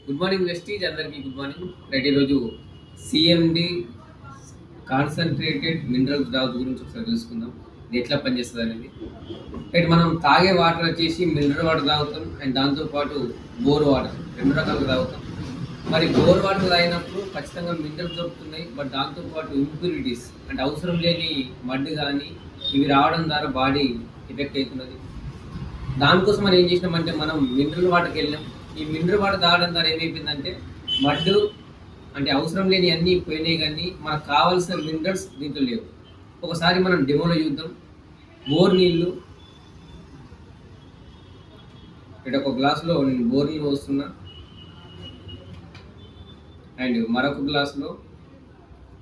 Good morning Vestige అందరికీ good morning. Right, ఈరోజు CMD concentrated mineral drops గురించి ఒకసారి తెలుసుకుందాం. ఇది ఎట్లా పనిచేస్తుంది అనేది. రైట్, మనం తాగే వాటర్ వచ్చేసి మినరల్ వాటర్ తాగుతాం అండ్ దాంతోపాటు బోర్ వాటర్ రెండు రకాలుగా తాగుతాం. మరి బోర్ వాటర్ తాగినప్పుడు ఖచ్చితంగా మినరల్స్ దొరుకుతున్నాయి, బట్ దాంతోపాటు ఇంప్యూరిటీస్ అంటే అవసరం లేని మడ్ కానీ ఇవి రావడం ద్వారా బాడీ ఎఫెక్ట్ అవుతున్నది. దానికోసం మనం ఏం చేసినామంటే మనం మినరల్ వాటర్కి వెళ్ళాం. ఈ మినరల్ వాటర్ తాగడం ద్వారా ఏమైపోయిందంటే మడ్డు అంటే అవసరం లేని అన్నీ పోయినాయి, కానీ మనకు కావాల్సిన మినరల్స్ దీంట్లో లేవు. ఒకసారి మనం డెమోలో చూద్దాం. బోర్ నీళ్ళు ఇక్కడ ఒక గ్లాసులో నేను బోర్ నీళ్ళు పోస్తున్నా అండ్ మరొక గ్లాసులో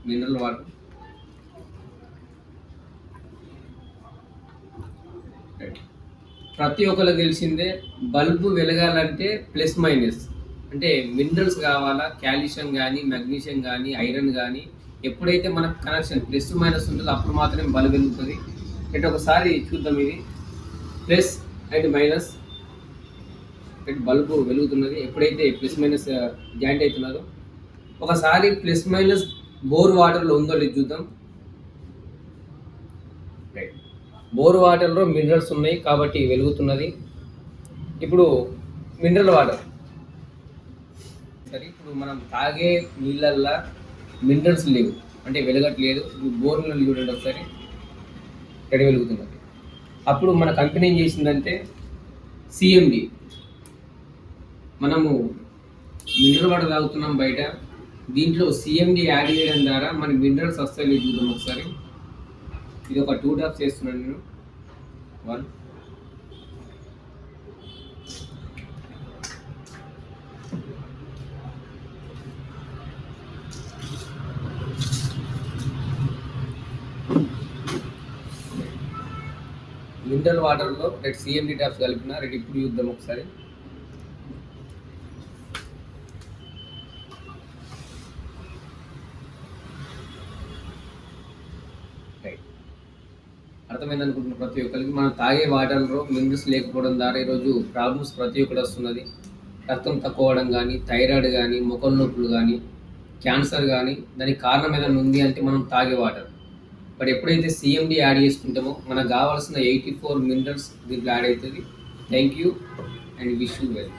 మినరల్ వాటర్. ప్రతి ఒక్కరికి తెలిసిందే, బల్బు వెలగాలంటే ప్లస్ మైనస్ అంటే మినరల్స్ కావాలా, కాల్షియం కానీ మెగ్నీషియం కానీ ఐరన్ కానీ ఎప్పుడైతే మనకు కనెక్షన్ ప్లస్ మైనస్ ఉంటుందో అప్పుడు మాత్రమే బల్బు వెలుగుతుంది. అంటే ఒకసారి చూద్దాం. ఇది ప్లస్ అండ్ మైనస్ బల్బు వెలుగుతున్నది ఎప్పుడైతే ప్లస్ మైనస్ జాయింట్ అవుతున్నదో. ఒకసారి ప్లస్ మైనస్ బోర్ వాటర్లో ఉందో లేదు చూద్దాం. బోర్ వాటర్లో మినరల్స్ ఉన్నాయి కాబట్టి వెలుగుతున్నది. ఇప్పుడు మినరల్ వాటర్ సరే, ఇప్పుడు మనం తాగే నీళ్ళల్లో మినరల్స్ లేవు అంటే వెలగట్లేదు. బోర్ నీళ్ళు చూడండి ఒకసారి, ఇక్కడ వెలుగుతున్నది. అప్పుడు మన కంపెనీ ఏం చేసిందంటే సిఎండి, మనము మినరల్ వాటర్ తాగుతున్నాం బయట, దీంట్లో సిఎండి యాడ్ చేయడం ద్వారా మన మినరల్స్ వస్తాయి చూద్దాం ఒకసారి. ఇది ఒక 2 డ్రాప్స్ చేస్తున్నాను నేను. 1 మినరల్ వాటర్లో రెడ్ సిఎండి డ్రాప్స్ కలిపిన రెడ్. ఇప్పుడు చూద్దాం ఒకసారి. అర్థమైంది అనుకుంటున్న ప్రతి ఒక్కరికి. మనం తాగే వాటర్లో మినరల్స్ లేకపోవడం ద్వారా ఈరోజు ప్రాబ్లమ్స్ ప్రతి ఒక్కటి వస్తున్నది. రక్తం తక్కువ అవడం కానీ, థైరాయిడ్ కానీ, ముఖం నొప్పులు కానీ, క్యాన్సర్ కానీ. దానికి కారణం ఏదైనా ఉంది అంటే మనం తాగే వాటర్. బట్ ఎప్పుడైతే సిఎండి యాడ్ చేసుకుంటామో మనకు కావాల్సిన 84 మినరల్స్ దీంట్లో యాడ్ అవుతుంది. Thank you and wish you well.